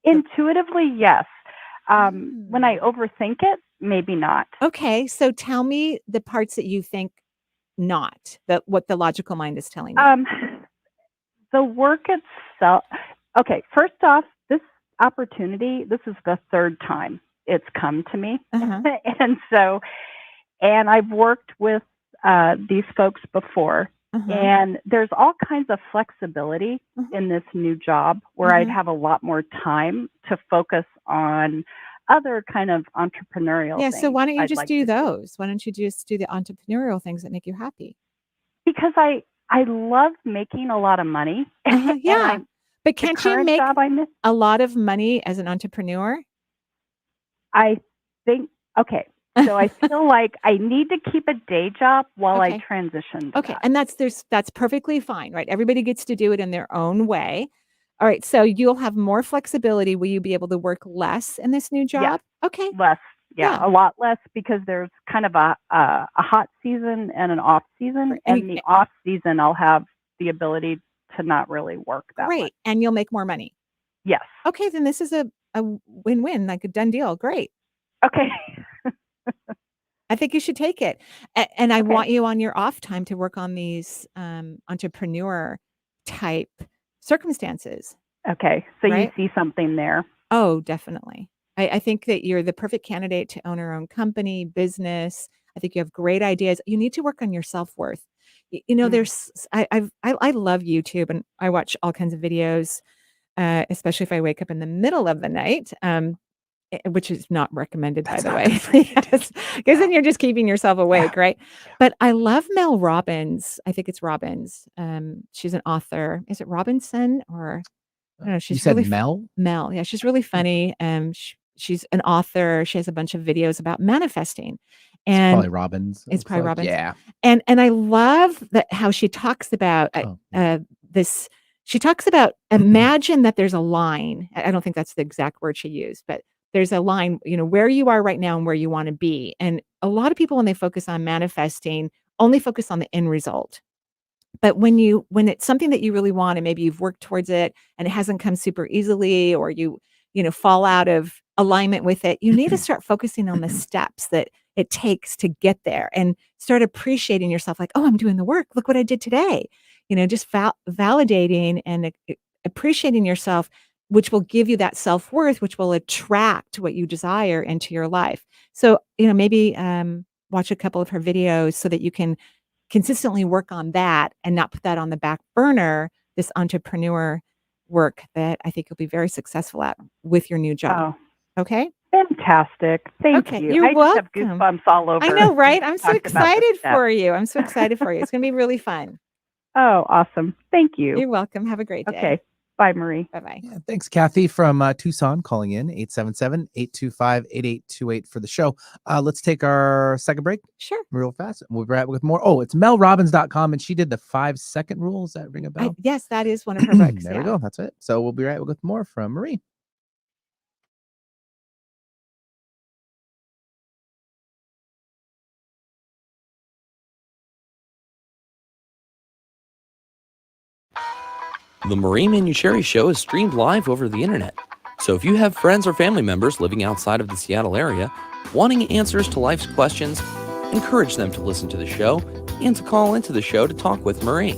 Intuitively, yes. When I overthink it, maybe not. Okay, so tell me the parts that you think not, what the logical mind is telling you. The work itself. Okay, first off, this opportunity, this is the third time it's come to me. And I've worked with these folks before. And there's all kinds of flexibility in this new job where I'd have a lot more time to focus on other kind of entrepreneurial things. So why don't you I'd just like do to those? Why don't you just do the entrepreneurial things that make you happy? Because I love making a lot of money. Yeah. But can't you make job I miss, a lot of money as an entrepreneur? I think, okay. So I feel like I need to keep a day job while I transition to that. And that's perfectly fine, right? Everybody gets to do it in their own way. All right. So you'll have more flexibility. Will you be able to work less in this new job? Yeah. Okay. Less. Yeah, a lot less because there's kind of a hot season and an off season. Right. And the off season, I'll have the ability to not really work that much. And you'll make more money. Yes. Okay. Then this is a win-win, like a done deal. Great. Okay. I think you should take it. And I want you on your off time to work on these entrepreneur type circumstances. Okay. So right? you see something there. Oh, definitely. I think that you're the perfect candidate to own your own company, business. I think you have great ideas. You need to work on your self-worth. There's, I love YouTube and I watch all kinds of videos, especially if I wake up in the middle of the night, which is not recommended, by the way, because then you're just keeping yourself awake, right? But I love Mel Robbins. I think it's Robbins. She's an author. Is it Robinson or I don't know? She's you said really Mel? Mel, yeah, she's really funny. she's an author. She has a bunch of videos about manifesting. It's And probably Robbins. it's probably Robbins. Yeah. And I love that how she talks about this. She talks about imagine that there's a line. I don't think that's the exact word she used, but there's a line, where you are right now and where you want to be. And a lot of people, when they focus on manifesting, only focus on the end result. But when it's something that you really want and maybe you've worked towards it and it hasn't come super easily, or you fall out of alignment with it, you need to start focusing on the steps that it takes to get there and start appreciating yourself, like, oh, I'm doing the work. Look what I did today. Just validating and appreciating yourself, which will give you that self-worth, which will attract what you desire into your life. So, maybe watch a couple of her videos so that you can consistently work on that and not put that on the back burner, this entrepreneur work that I think you'll be very successful at with your new job. Oh, okay? fantastic. Thank you. You're I welcome. just have goosebumps all over. I know, right? I'm so talking about this excited stuff. for you. I'm so excited for you. It's going to be really fun. Oh, awesome. Thank you. You're welcome. Have a great day. Okay. Bye, Marie. Bye-bye. Yeah, thanks, Kathy from Tucson, calling in 877-825-8828 for the show. Let's take our second break. Sure. Real fast. We'll be right back with more. Oh, it's melrobbins.com, and she did the 5-second rule. Does that ring a bell? Yes, that is one of her books. There we go. That's it. So we'll be right back with more from Marie. The Marie Manuchehri Show is streamed live over the internet. So if you have friends or family members living outside of the Seattle area, wanting answers to life's questions, encourage them to listen to the show and to call into the show to talk with Marie.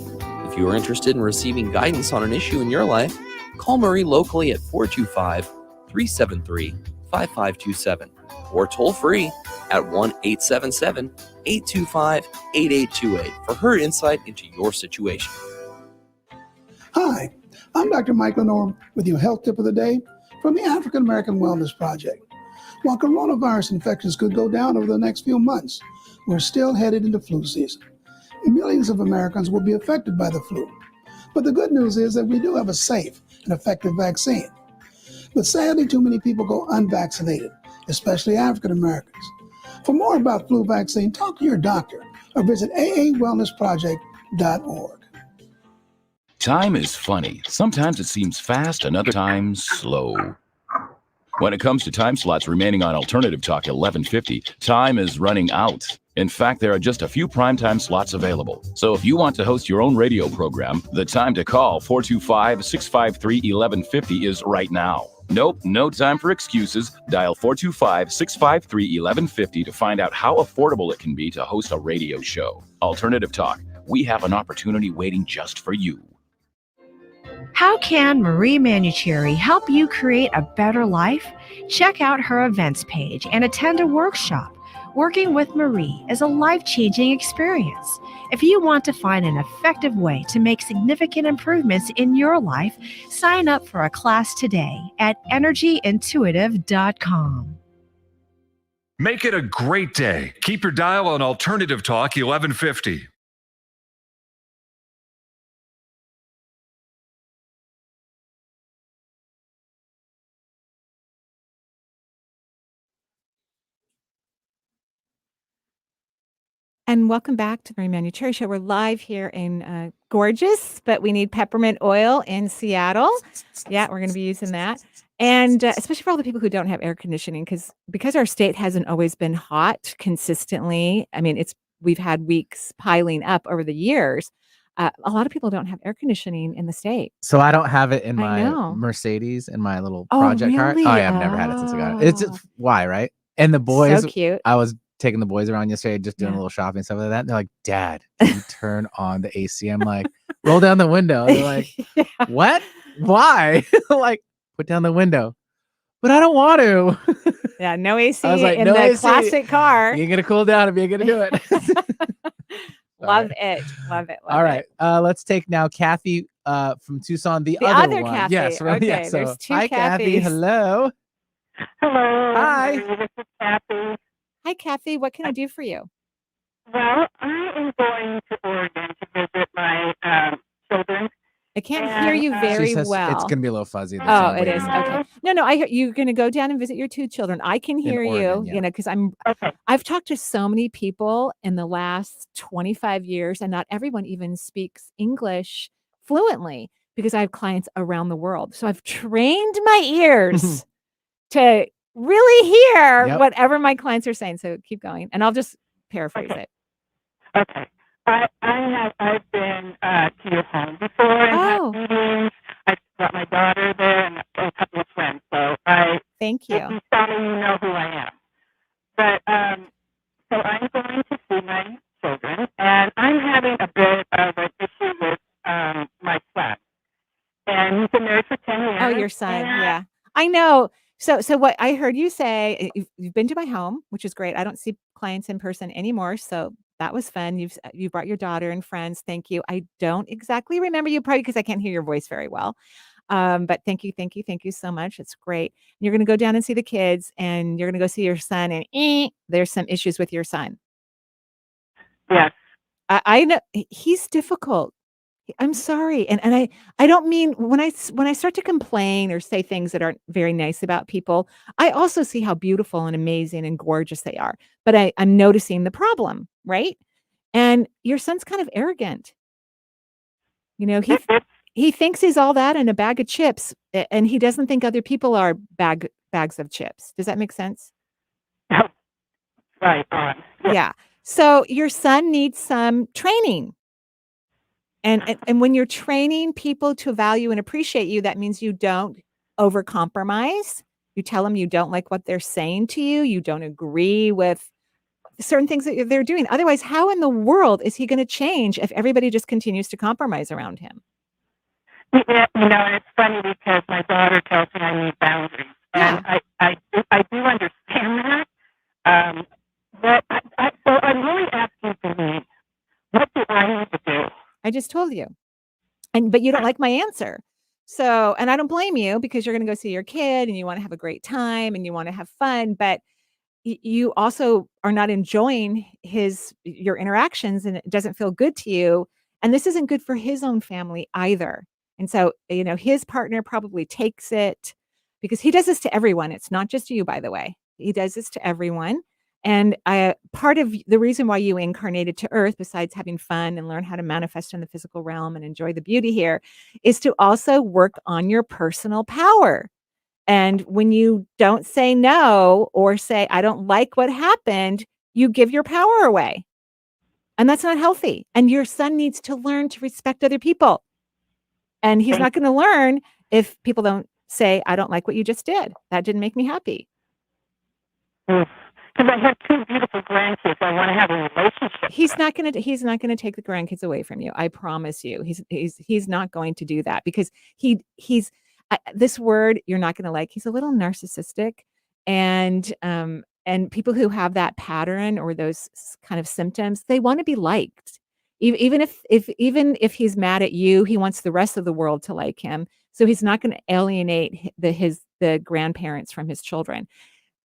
If you are interested in receiving guidance on an issue in your life, call Marie locally at 425-373-5527 or toll free at 1-877-825-8828 for her insight into your situation. Hi, I'm Dr. Mike Lenore with your health tip of the day from the African American Wellness Project. While coronavirus infections could go down over the next few months, we're still headed into flu season. Millions of Americans will be affected by the flu. But the good news is that we do have a safe and effective vaccine. But sadly, too many people go unvaccinated, especially African Americans. For more about flu vaccine, talk to your doctor or visit aawellnessproject.org. Time is funny. Sometimes it seems fast and other times slow. When it comes to time slots remaining on Alternative Talk 1150, time is running out. In fact, there are just a few primetime slots available. So if you want to host your own radio program, the time to call 425-653-1150 is right now. Nope, no time for excuses. Dial 425-653-1150 to find out how affordable it can be to host a radio show. Alternative Talk, we have an opportunity waiting just for you. How can Marie Manuchehri help you create a better life? Check out her events page and attend a workshop. Working with Marie is a life-changing experience. If you want to find an effective way to make significant improvements in your life, sign up for a class today at energyintuitive.com. Make it a great day. Keep your dial on Alternative Talk 1150. And welcome back to the Marie Manuchehri Show. We're live here in gorgeous, but we need peppermint oil in Seattle. Yeah, we're going to be using that. And especially for all the people who don't have air conditioning, because our state hasn't always been hot consistently. I mean, we've had weeks piling up over the years. A lot of people don't have air conditioning in the state. So I don't have it in I my know. Mercedes in my little Oh, project car. really? Oh yeah, I've never had it since I got it. It's just why, right? And the boys, So cute. I was taking the boys around yesterday, just doing a little shopping and stuff like that. And they're like, "Dad, can you turn on the AC?" I'm like, "Roll down the window." And they're like, "What? Why?" Like, put down the window. But I don't want to. Yeah, no AC I was like, in "No the AC. classic car. You ain't gonna cool down if you're gonna do it. Love it. Love it. Love All it. right. Let's take now Kathy from Tucson, the other one. Kathy. Yes, Okay, yeah, so, there's two hi, Kathy. Kathys. Hello. Hello. Hi. This is Kathy. Hi, Kathy. What can I do for you? Well, I am going to Oregon to visit my children. I can't hear you very well. It's gonna be a little fuzzy. Oh, it is. Okay. No, I hear you're gonna go down and visit your 2 children. I can hear Oregon, you, yeah. because I've talked to so many people in the last 25 years, and not everyone even speaks English fluently because I have clients around the world. So I've trained my ears to really hear whatever my clients are saying. So keep going, and I'll just paraphrase it. Okay. I've been to your home before and had meetings. I brought my daughter there and a couple of friends. So thank you. If you saw me, you know who I am. But so I'm going to see my children, and I'm having a bit of an issue with my son. And he's been married for 10 years. Oh, your son, yeah. I know. So what I heard you say, you've been to my home, which is great. I don't see clients in person anymore, so that was fun. You brought your daughter and friends. Thank you. I don't exactly remember you, probably because I can't hear your voice very well. But thank you so much. It's great. You're going to go down and see the kids, and you're going to go see your son, and there's some issues with your son. Yes. I know he's difficult. I'm sorry. And I don't mean when I start to complain or say things that aren't very nice about people, I also see how beautiful and amazing and gorgeous they are. But I'm noticing the problem, right? And your son's kind of arrogant. He thinks he's all that in a bag of chips, and he doesn't think other people are bags of chips. Does that make sense? Right. Yeah. So your son needs some training. And when you're training people to value and appreciate you, that means you don't overcompromise. You tell them you don't like what they're saying to you. You don't agree with certain things that they're doing. Otherwise, how in the world is he going to change if everybody just continues to compromise around him? Yeah, and it's funny because my daughter tells me I need boundaries, and I do understand that. But so I'm really asking for me, what do I need to do? I just told you. But you don't like my answer. So, and I don't blame you because you're going to go see your kid and you want to have a great time and you want to have fun, but you also are not enjoying your interactions, and it doesn't feel good to you. And this isn't good for his own family either. And so, his partner probably takes it because he does this to everyone. It's not just you, by the way. He does this to everyone. And part of the reason why you incarnated to Earth, besides having fun and learn how to manifest in the physical realm and enjoy the beauty here, is to also work on your personal power. And when you don't say no or say, I don't like what happened, you give your power away. And that's not healthy. And your son needs to learn to respect other people. And he's not going to learn if people don't say, I don't like what you just did. That didn't make me happy. Because I have 2 beautiful grandkids. I want to have a relationship. He's not going to take the grandkids away from you. I promise you. He's not going to do that because he's this word you're not going to like. He's a little narcissistic, and people who have that pattern or those kind of symptoms, they want to be liked. Even if he's mad at you, he wants the rest of the world to like him. So he's not going to alienate the grandparents from his children.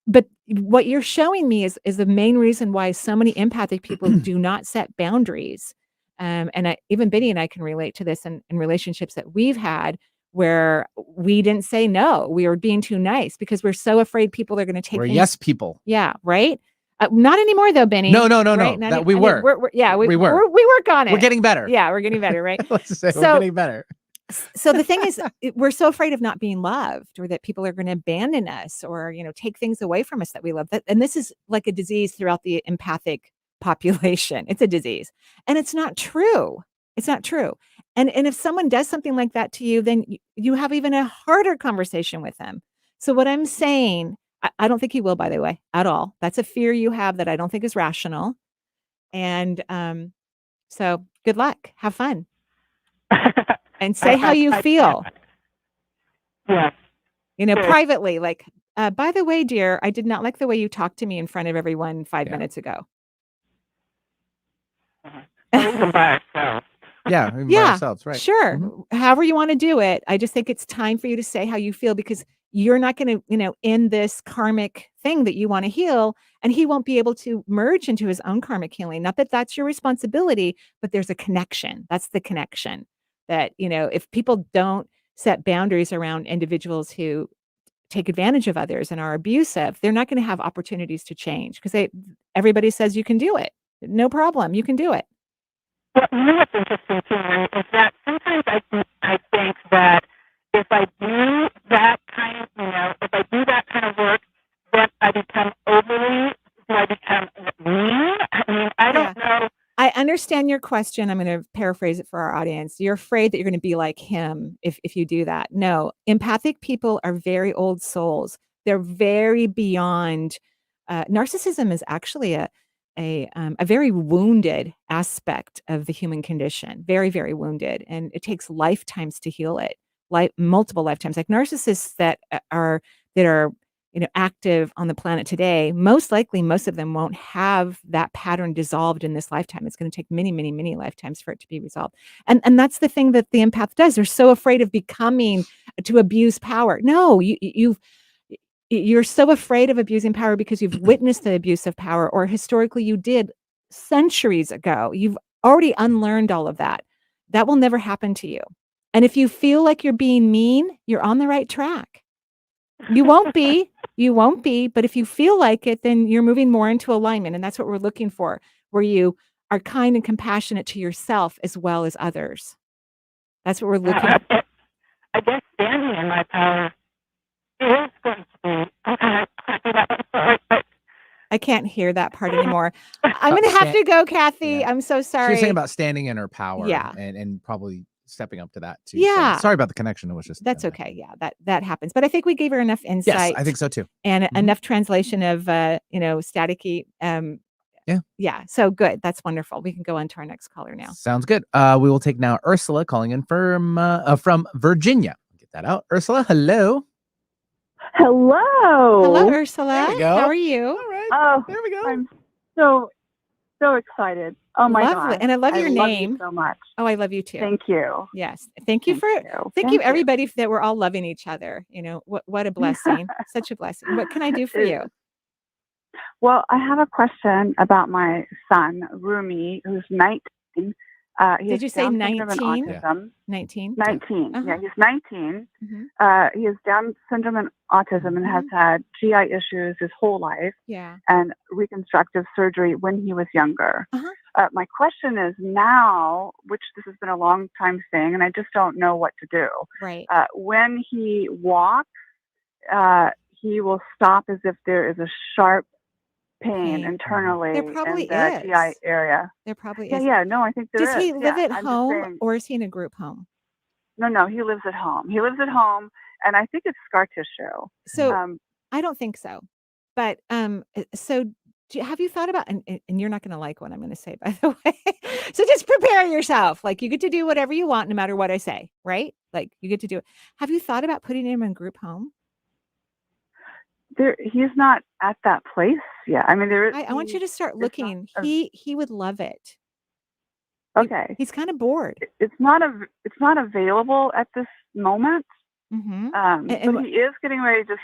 But what you're showing me is the main reason why so many empathic people do not set boundaries. And even Biddy and I can relate to this in relationships that we've had where we didn't say no. We were being too nice because we're so afraid people are going to take We're things. yes people. Yeah, right? Not anymore though, Benny. No. Right? That we were. We work on it. We're getting better. Yeah, we're getting better, right? Let's just say we're getting better. So the thing is, we're so afraid of not being loved, or that people are going to abandon us, or take things away from us that we love. And this is like a disease throughout the empathic population. It's a disease, and it's not true. It's not true. And if someone does something like that to you, then you have even a harder conversation with them. So what I'm saying, I don't think he will, by the way, at all. That's a fear you have that I don't think is rational. And so good luck. Have fun. And say how you feel. Yeah. Privately, like, by the way, dear, I did not like the way you talked to me in front of everyone 5 minutes ago. Even by ourselves. Yeah, by ourselves, right. Sure. Mm-hmm. However you want to do it. I just think it's time for you to say how you feel, because you're not going to, end this karmic thing that you want to heal, and he won't be able to merge into his own karmic healing. Not that that's your responsibility, but there's a connection. That's the connection. that, if people don't set boundaries around individuals who take advantage of others and are abusive, they're not going to have opportunities to change because everybody says you can do it. No problem. You can do it. Well, you know what's interesting too, Marie, is that sometimes I think that if I do that kind of, if I do that kind of work, then I become do I become mean? I mean, I don't know. I understand your question. I'm going to paraphrase it for our audience. You're afraid that you're going to be like him if you do that. No, empathic people are very old souls. They're very beyond. Narcissism is actually a very wounded aspect of the human condition. Very, very wounded, and it takes lifetimes to heal it. Multiple lifetimes. Like narcissists that are active on the planet today, most likely, most of them won't have that pattern dissolved in this lifetime. It's going to take many, many, many lifetimes for it to be resolved. And that's the thing that the empath does. They're so afraid of to abuse power. No, you're so afraid of abusing power because you've witnessed the abuse of power, or historically you did centuries ago. You've already unlearned all of that. That will never happen to you. And if you feel like you're being mean, you're on the right track. You won't be, but if you feel like it, then you're moving more into alignment. And that's what we're looking for, where you are kind and compassionate to yourself as well as others. That's what we're looking for. I guess standing in my power is going to be, I can't hear that part anymore. I'm going to have to go, Kathy. Yeah. I'm so sorry. She's saying about standing in her power. Yeah. And probably stepping up to that too. Yeah. So sorry about the connection. It was just that's okay. Yeah, that happens. But I think we gave her enough insight. Yes, I think so too. And enough translation of staticky. Yeah. So good. That's wonderful. We can go on to our next caller now. Sounds good. We will take now Ursula calling in from Virginia. Get that out. Ursula, hello. Hello, Ursula. There we go. How are you? All right. Oh, there we go. I'm so excited. Oh my Lovely. God. And I love your love name you so much. Oh, I love you too. Thank you. Yes. Thank you Thank you. everybody that we're all loving each other. What a blessing. Such a blessing. What can I do for you? Well, I have a question about my son, Rumi, who's 19. Did you say 19? Yeah. 19? 19. Yeah, he's 19. Mm-hmm. He has Down syndrome and autism and has had GI issues his whole life. Yeah. And reconstructive surgery when he was younger. Uh-huh. My question is now, which this has been a long time thing, and I just don't know what to do. Right. When he walks, he will stop as if there is a sharp pain internally There probably in the is. GI area. There probably Yeah, is. yeah. No, I think there is. Does he live at I'm just home saying- or is he in a group home? No, he lives at home. He lives at home, and I think it's scar tissue. So I don't think so. But so have you thought about, and you're not going to like what I'm going to say, by the way. So just prepare yourself. Like you get to do whatever you want, no matter what I say, right? Like you get to do it. Have you thought about putting him in group home? He's not at that place yet. I mean, I want you to start looking. He would love it. Okay. He's kind of bored. It's not available at this moment. Mm-hmm. But he is getting ready to.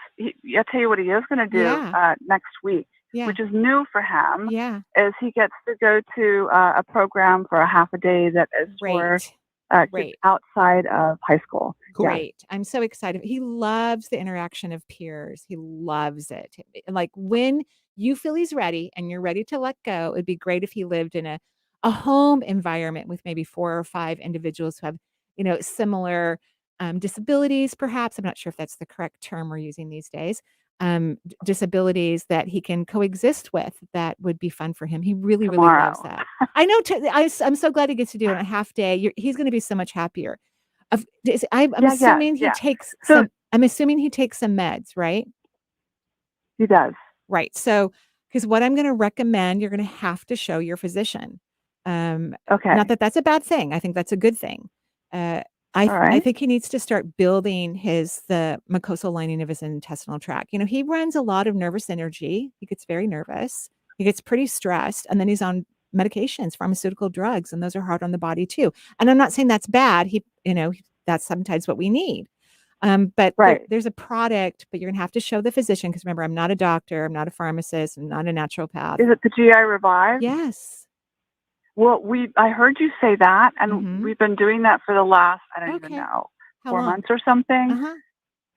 I'll tell you what he is going to do next week, which is new for him. Yeah. Is he gets to go to a program for a half a day that is for kids outside of high school. Great. Yeah. I'm so excited. He loves the interaction of peers. He loves it. Like when you feel he's ready and you're ready to let go, it'd be great if he lived in a home environment with maybe 4 or 5 individuals who have, similar disabilities, perhaps. I'm not sure if that's the correct term we're using these days. Disabilities that he can coexist with. That would be fun for him. He really, really loves that. I know. I'm so glad he gets to do it on a half day. He's going to be so much happier. I'm assuming he takes some. I'm assuming he takes some meds, right? He does. Right. So, because what I'm going to recommend, you're going to have to show your physician. Okay. Not that that's a bad thing. I think that's a good thing. I think he needs to start building the mucosal lining of his intestinal tract. He runs a lot of nervous energy. He gets very nervous. He gets pretty stressed, and then he's on medications, pharmaceutical drugs, and those are hard on the body too. And I'm not saying that's bad. That's sometimes what we need. But there's a product, but you're going to have to show the physician because remember, I'm not a doctor. I'm not a pharmacist. I'm not a naturopath. Is it the GI Revive? Yes. Well, I heard you say that, and we've been doing that for the last, I don't even know, How 4 long? months or something.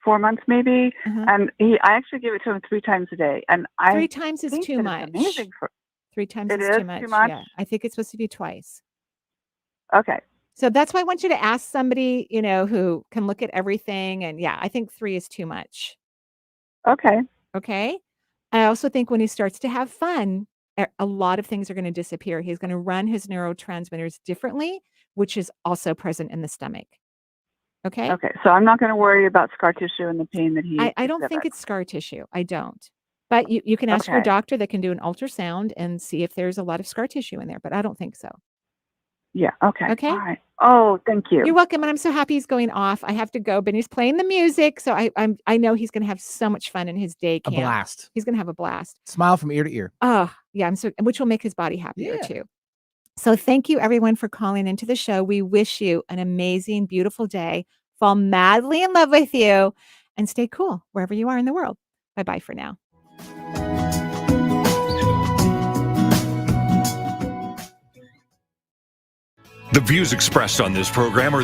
4 months maybe. And I actually give it to him 3 times a day. And 3 times is too much. Amazing 3 times It is is too much. too much? Yeah, I think it's supposed to be twice. Okay. So that's why I want you to ask somebody, who can look at everything. And yeah, I think 3 is too much. Okay. Okay. I also think when he starts to have fun, a lot of things are going to disappear. He's going to run his neurotransmitters differently, which is also present in the stomach. Okay. Okay. So I'm not going to worry about scar tissue and the pain that he I don't think it's scar tissue. I don't. But you can ask your Okay. doctor that can do an ultrasound and see if there's a lot of scar tissue in there, but I don't think so. Yeah. Okay. Okay. All right. Oh, thank you. You're welcome, and I'm so happy he's going off. I have to go, but he's playing the music, so I know he's going to have so much fun in his day A camp. blast. He's going to have a blast. Smile from ear to ear. Oh, yeah, which will make his body happier Yeah. too. So thank you everyone for calling into the show. We wish you an amazing, beautiful day. Fall madly in love with you and stay cool wherever you are in the world. Bye-bye for now. The views expressed on this program are